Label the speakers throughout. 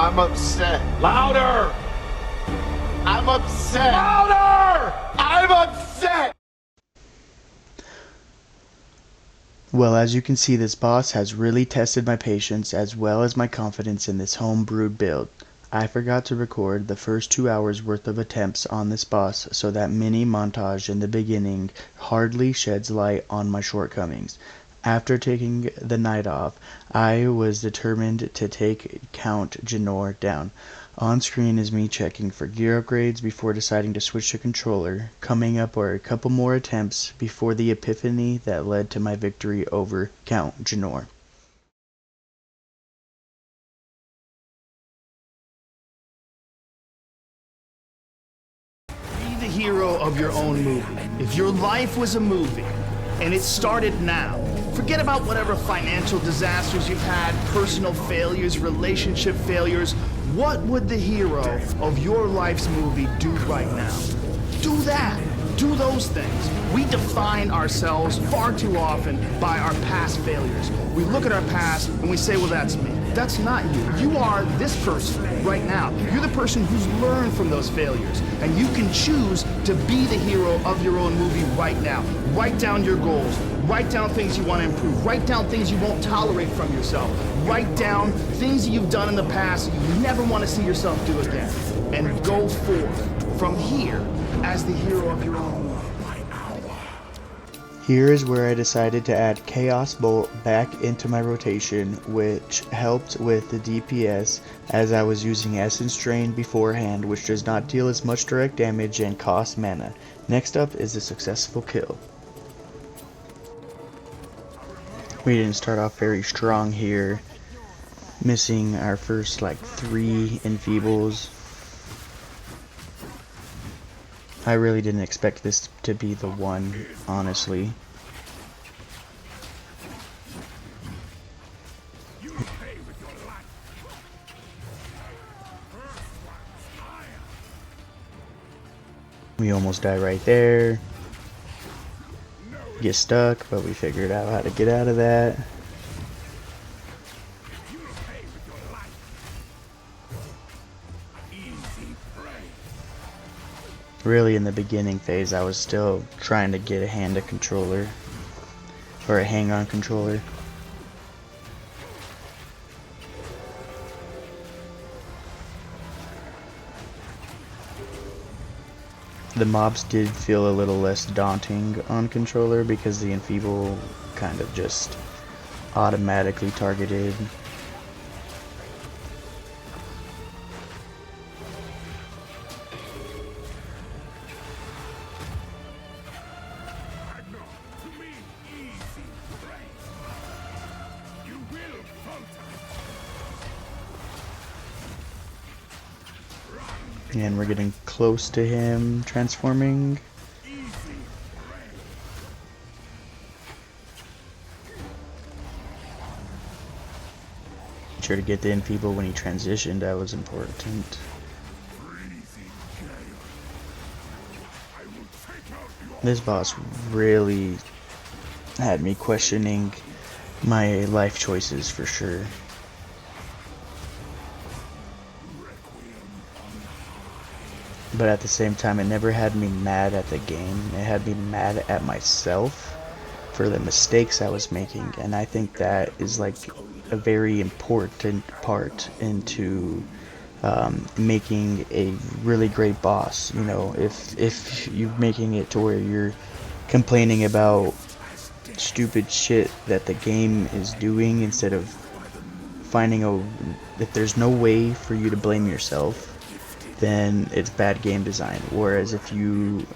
Speaker 1: I'm upset.
Speaker 2: Louder!
Speaker 1: I'm upset.
Speaker 2: Louder!
Speaker 1: I'm upset!
Speaker 3: Well, as you can see, this boss has really tested my patience as well as my confidence in this homebrewed build. I forgot to record the first 2 hours worth of attempts on this boss, so that mini montage in the beginning hardly sheds light on my shortcomings. After taking the night off, I was determined to take Count Geonor down. On screen is me checking for gear upgrades before deciding to switch to controller. Coming up are a couple more attempts before the epiphany that led to my victory over Count Geonor.
Speaker 4: Be the hero of your own movie. If your life was a movie, and it started now, forget about whatever financial disasters you've had, personal failures, relationship failures. What would the hero of your life's movie do right now? Do that. Do those things. We define ourselves far too often by our past failures. We look at our past and we say, well, that's me. That's not you. You are this person right now. You're the person who's learned from those failures. And you can choose to be the hero of your own movie right now. Write down your goals. Write down things you want to improve. Write down things you won't tolerate from yourself. Write down things that you've done in the past you never want to see yourself do again. And go forth from here as the hero of your own movie.
Speaker 3: Here is where I decided to add Chaos Bolt back into my rotation, which helped with the DPS as I was using Essence Drain beforehand, which does not deal as much direct damage and cost mana. Next up is the successful kill. We didn't start off very strong here, missing our first like 3 enfeebles. I really didn't expect this to be the one, honestly. We almost die right there. Get stuck, but we figured out how to get out of that. Really, in the beginning phase, I was still trying to get a hand-on controller, or a hang-on controller. The mobs did feel a little less daunting on controller because the enfeeble kind of just automatically targeted. And we're getting close to him transforming. Sure to get the enfeeble when he transitioned, that was important. This boss really had me questioning my life choices for sure. But at the same time, it never had me mad at the game. It had me mad at myself for the mistakes I was making. And I think that is like a very important part into making a really great boss. You know, if you're making it to where you're complaining about stupid shit that the game is doing instead of finding if there's no way for you to blame yourself, then it's bad game design. Whereas if you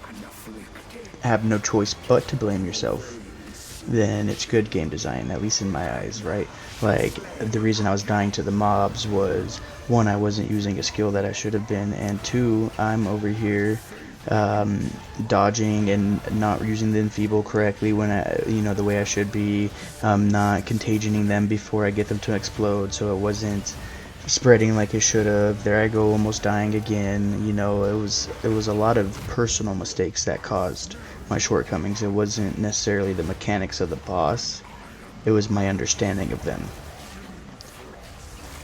Speaker 3: have no choice but to blame yourself, then it's good game design, at least in my eyes, right? Like, the reason I was dying to the mobs was, 1, I wasn't using a skill that I should have been, and 2, I'm over here dodging and not using the enfeeble correctly when the way I should be, not contagioning them before I get them to explode, so it wasn't spreading like it should have. There I go, almost dying again. You know, it was a lot of personal mistakes that caused my shortcomings. It wasn't necessarily the mechanics of the boss, it was my understanding of them.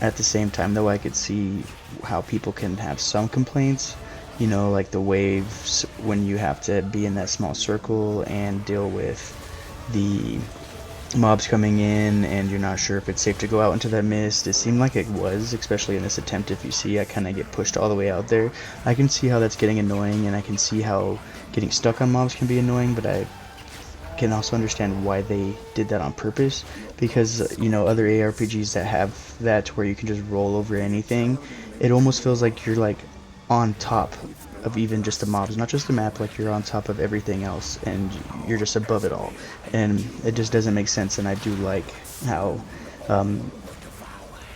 Speaker 3: At the same time, though, I could see how people can have some complaints, you know, like the waves when you have to be in that small circle and deal with the mobs coming in and you're not sure if it's safe to go out into that mist. It seemed like it was, especially in this attempt. If you see, I kind of get pushed all the way out there. I can see how that's getting annoying, and I can see how getting stuck on mobs can be annoying, but I can also understand why they did that on purpose, because you know, other ARPGs that have that where you can just roll over anything, it almost feels like you're like on top of even just the mobs, not just the map, like you're on top of everything else and you're just above it all, and it just doesn't make sense. And I do like how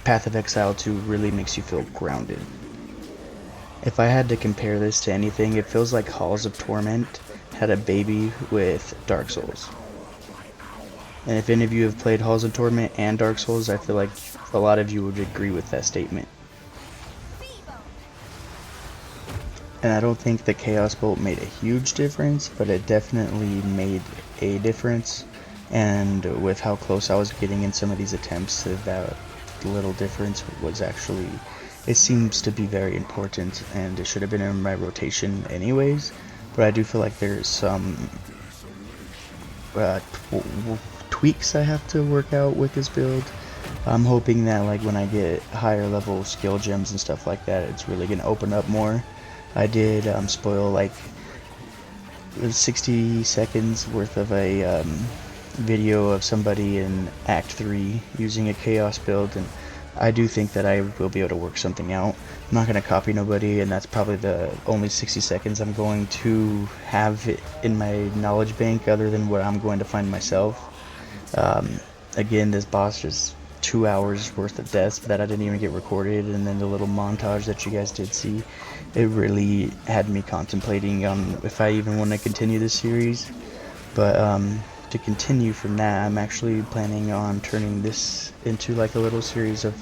Speaker 3: Path of Exile 2 really makes you feel grounded. If I had to compare this to anything, it feels like Halls of Torment had a baby with Dark Souls. And if any of you have played Halls of Torment and Dark Souls, I feel like a lot of you would agree with that statement. And I don't think the Chaos Bolt made a huge difference, but it definitely made a difference. And with how close I was getting in some of these attempts, that little difference was actually, it seems to be very important, and it should have been in my rotation anyways. But I do feel like there's some tweaks I have to work out with this build. I'm hoping that like when I get higher level skill gems and stuff like that, it's really gonna open up more. I did spoil like 60 seconds worth of a video of somebody in Act 3 using a chaos build, and I do think that I will be able to work something out. I'm not going to copy nobody, and that's probably the only 60 seconds I'm going to have in my knowledge bank other than what I'm going to find myself. Again, this boss is 2 hours worth of deaths that I didn't even get recorded, and then the little montage that you guys did see, it really had me contemplating on if I even want to continue this series. But to continue from that, I'm actually planning on turning this into like a little series of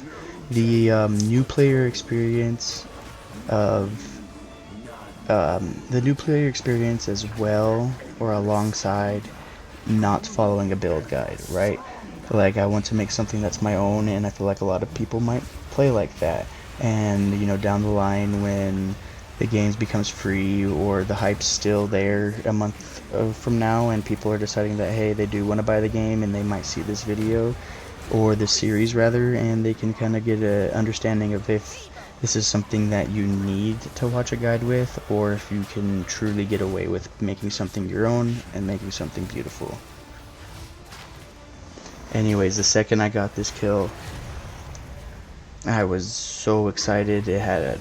Speaker 3: the new player experience as well, or alongside not following a build guide, right? Like, I want to make something that's my own, and I feel like a lot of people might play like that. And you know, down the line when the game becomes free, or the hype's still there a month from now, and people are deciding that hey, they do want to buy the game, and they might see this video or this series rather, and they can kind of get an understanding of if this is something that you need to watch a guide with, or if you can truly get away with making something your own and making something beautiful. Anyways, the second I got this kill, I was so excited. It had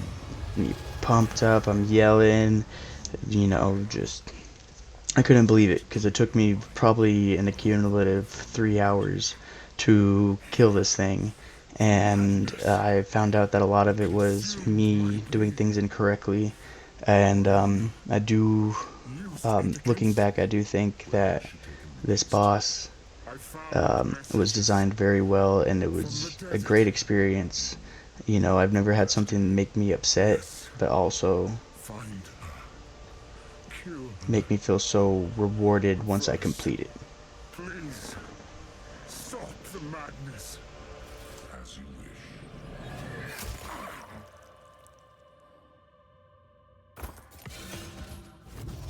Speaker 3: me pumped up. I'm yelling, you know, just I couldn't believe it, because it took me probably an cumulative 3 hours to kill this thing, and I found out that a lot of it was me doing things incorrectly. And I do, looking back, I do think that this boss was designed very well, and it was a great experience. You know, I've never had something make me upset, but also make me feel so rewarded once I complete it.
Speaker 2: Please, stop the madness. As you wish.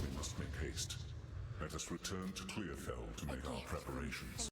Speaker 2: We must make haste. Let us return to Clearfell to make our preparations.